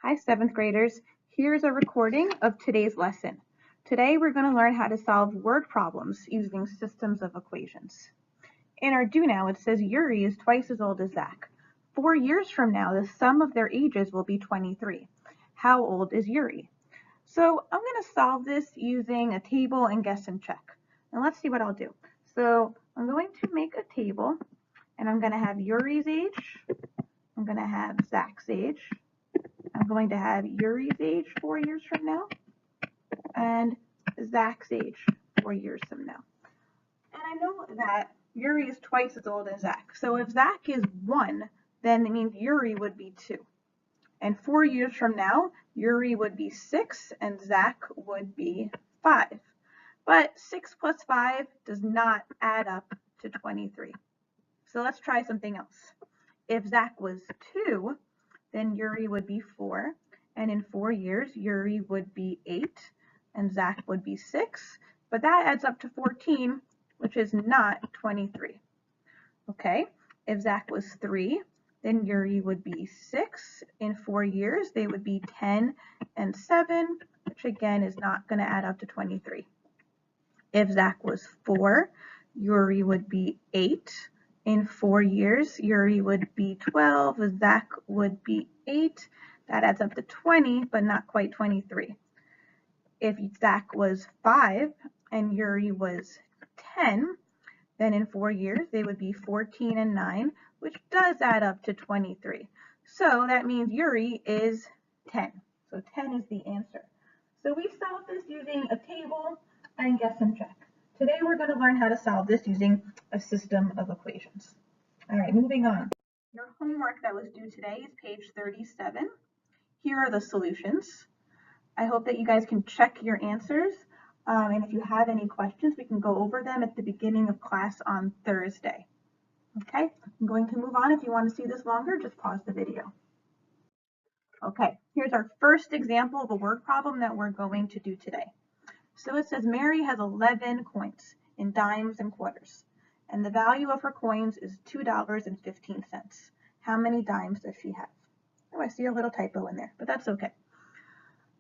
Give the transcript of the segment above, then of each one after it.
Hi, 7th graders. Here's a recording of today's lesson. Today we're going to learn how to solve word problems using systems of equations. In our do now, it says Yuri is twice as old as Zach. 4 years from now, the sum of their ages will be 23. How old is Yuri? So I'm going to solve this using a table and guess and check. And let's see what I'll do. So I'm going to make a table, and I'm going to have Yuri's age. I'm going to have Zach's age. I'm going to have Yuri's age 4 years from now and Zach's age 4 years from now. And I know that Yuri is twice as old as Zach. So if Zach is 1, then it means Yuri would be 2. And 4 years from now, Yuri would be 6 and Zach would be 5. But 6 plus 5 does not add up to 23. So let's try something else. If Zach was 2, then Yuri would be 4, and in 4 years, Yuri would be 8, and Zach would be 6, but that adds up to 14, which is not 23. Okay, if Zach was 3, then Yuri would be 6. In 4 years, they would be 10 and 7, which again is not going to add up to 23. If Zach was 4, Yuri would be 8. In 4 years, Yuri would be 12, Zach would be 8. That adds up to 20, but not quite 23. If Zach was 5 and Yuri was 10, then in 4 years, they would be 14 and 9, which does add up to 23. So that means Yuri is 10. So 10 is the answer. So we solved this using a table and guess and check. Today we're going to learn how to solve this using a system of equations. All right, moving on. Your homework that was due today is page 37. Here are the solutions. I hope that you guys can check your answers. And if you have any questions, we can go over them at the beginning of class on Thursday. Okay, I'm going to move on. If you want to see this longer, just pause the video. Okay, here's our first example of a word problem that we're going to do today. So it says Mary has 11 coins in dimes and quarters, and the value of her coins is $2.15. How many dimes does she have? Oh, I see a little typo in there, but that's okay.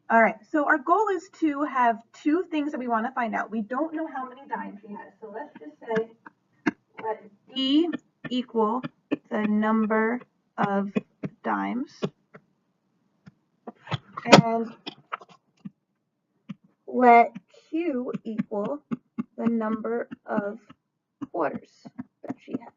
All right, so our goal is to have two things that we want to find out. We don't know how many dimes she has, so let's just say let D equal the number of dimes, and let Q equal the number of quarters that she has.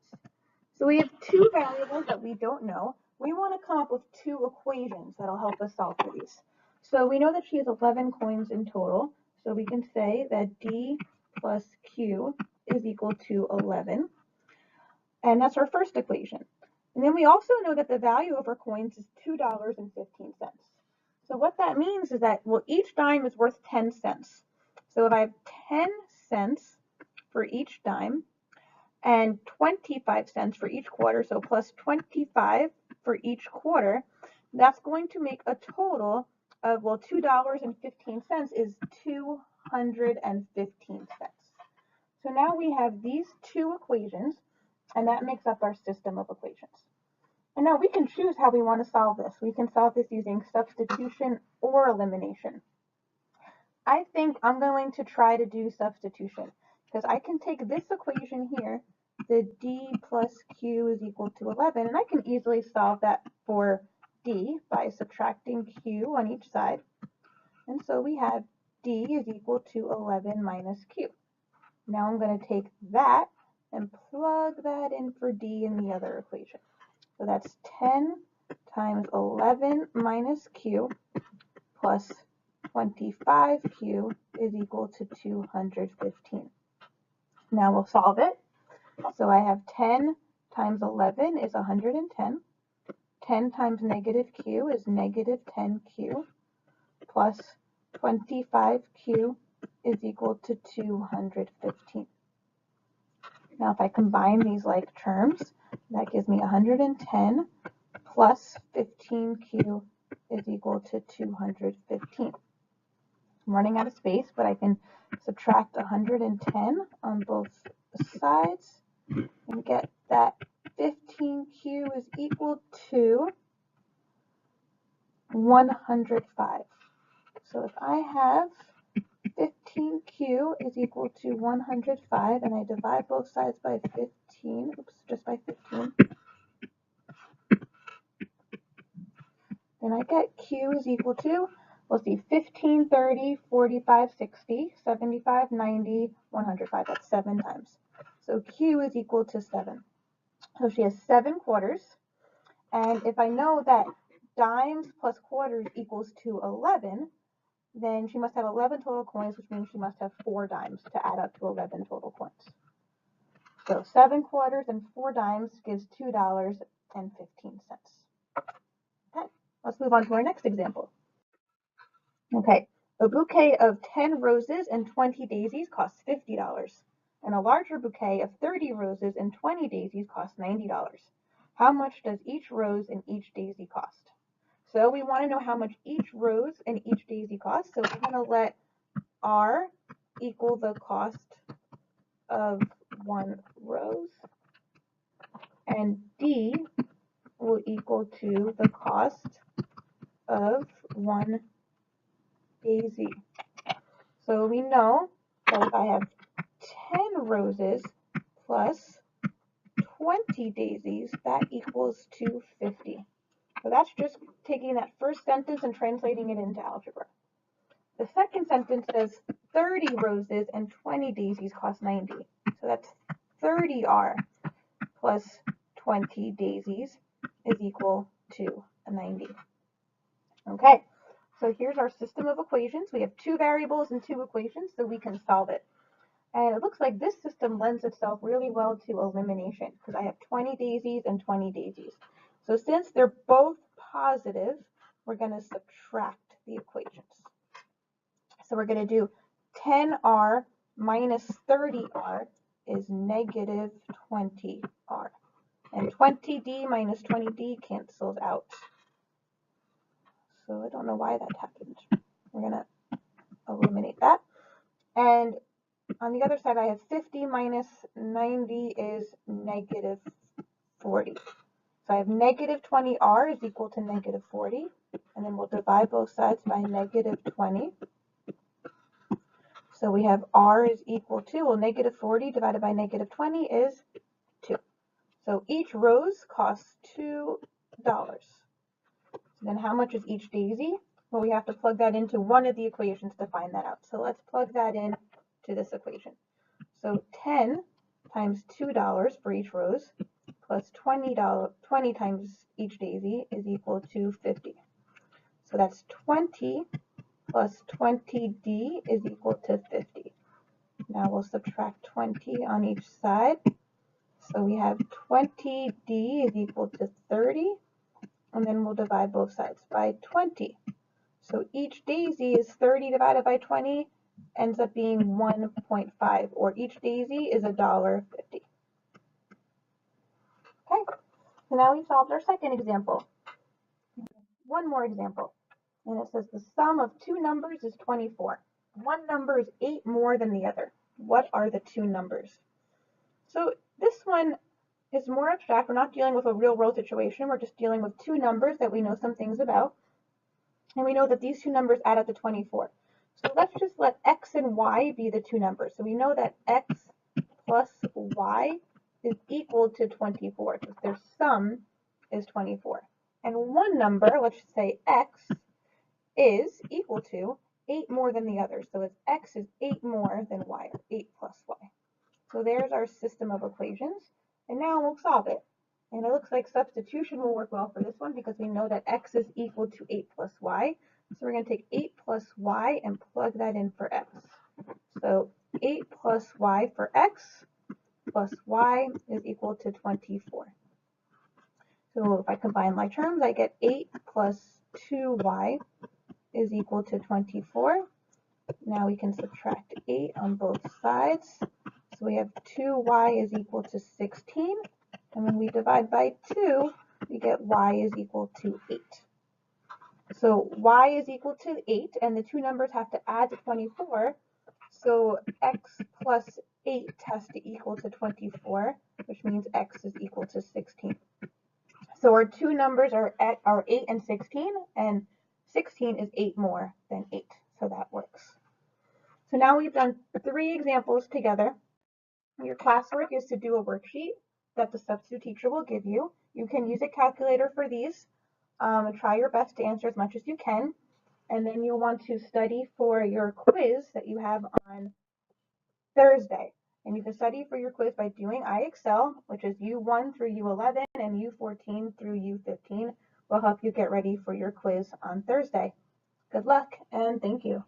So we have two variables that we don't know. We want to come up with two equations that'll help us solve for these. So we know that she has 11 coins in total. So we can say that D plus Q is equal to 11. And that's our first equation. And then we also know that the value of her coins is $2.15. So what that means is that, well, each dime is worth 10 cents. So if I have 10 cents for each dime and 25 cents for each quarter, so plus 25 for each quarter, that's going to make a total of, well, $2.15 is 215 cents. So now we have these two equations, and that makes up our system of equations. And now we can choose how we want to solve this. We can solve this using substitution or elimination. I think I'm going to try to do substitution because I can take this equation here, the D plus Q is equal to 11, and I can easily solve that for D by subtracting Q on each side. And so we have D is equal to 11 minus Q. Now I'm going to take that and plug that in for D in the other equation. So that's 10 times 11 minus Q plus 25Q is equal to 215. Now we'll solve it. So I have 10 times 11 is 110. 10 times negative Q is negative 10Q plus 25Q is equal to 215. Now if I combine these like terms, that gives me 110 plus 15Q is equal to 215. I'm running out of space, but I can subtract 110 on both sides and get that 15Q is equal to 105. So if I have 15Q is equal to 105, and I divide both sides by 15, just by 15, then I get Q is equal to, we'll see, 15, 30, 45, 60, 75, 90, 105. That's 7 times. So Q is equal to 7. So she has 7 quarters. And if I know that dimes plus quarters equals to 11, then she must have 11 total coins, which means she must have 4 dimes to add up to 11 total coins. So 7 quarters and 4 dimes gives $2.15. Okay, let's move on to our next example. Okay, a bouquet of 10 roses and 20 daisies costs $50, and a larger bouquet of 30 roses and 20 daisies costs $90. How much does each rose and each daisy cost? So we want to know how much each rose and each daisy costs. So we're going to let R equal the cost of one rose, and D will equal to the cost of one daisy. So we know that if I have 10 roses plus 20 daisies, that equals to 50. So that's just taking that first sentence and translating it into algebra. The second sentence says 30 roses and 20 daisies cost 90. So that's 30R plus 20 daisies is equal to 90. Okay, so here's our system of equations. We have 2 variables and 2 equations, so we can solve it. And it looks like this system lends itself really well to elimination because I have 20 daisies and 20 daisies. So since they're both positive, we're going to subtract the equations. So we're going to do 10R minus 30R is negative 20R. And 20D minus 20D cancels out. So I don't know why that happened. We're going to eliminate that. And on the other side, I have 50 minus 90 is negative 40. So I have negative 20R is equal to negative 40. And then we'll divide both sides by negative 20. So we have R is equal to, well, negative 40 divided by negative 20 is 2. So each rose costs $2. So then how much is each daisy? Well, we have to plug that into one of the equations to find that out. So let's plug that in to this equation. So 10 times $2 for each rose plus 20 times each daisy is equal to 50. So that's 20 plus 20D is equal to 50. Now we'll subtract 20 on each side. So we have 20D is equal to 30. And then we'll divide both sides by 20. So each daisy is 30 divided by 20 ends up being 1.5, or each daisy is $1.50. Okay, so now we solved our second example. One more example, and it says the sum of 2 numbers is 24. One number is 8 more than the other. What are the 2 numbers? So this one is more abstract. We're not dealing with a real world situation. We're just dealing with 2 numbers that we know some things about. And we know that these 2 numbers add up to 24. So let's just let x and y be the 2 numbers. So we know that x plus y is equal to 24 because their sum is 24. And one number, let's just say x, is equal to 8 more than the other. So it's x is 8 more than y, or 8 plus y. So there's our system of equations. And now we'll solve it. And it looks like substitution will work well for this one because we know that x is equal to 8 plus y. So we're going to take 8 plus y and plug that in for x. So 8 plus y for x plus y is equal to 24. So if I combine my terms, I get 8 plus 2y is equal to 24. Now we can subtract 8 on both sides. So we have 2y is equal to 16. And when we divide by 2, we get y is equal to 8. So y is equal to 8, and the 2 numbers have to add to 24. So x plus 8 has to equal to 24, which means x is equal to 16. So our 2 numbers are 8 and 16, and 16 is 8 more than 8, so that works. So now we've done 3 examples together. Your classwork is to do a worksheet that the substitute teacher will give you. You can use a calculator for these. Try your best to answer as much as you can. And then you'll want to study for your quiz that you have on Thursday. And you can study for your quiz by doing IXL, which is U1 through U11 and U14 through U15. Will help you get ready for your quiz on Thursday. Good luck and thank you.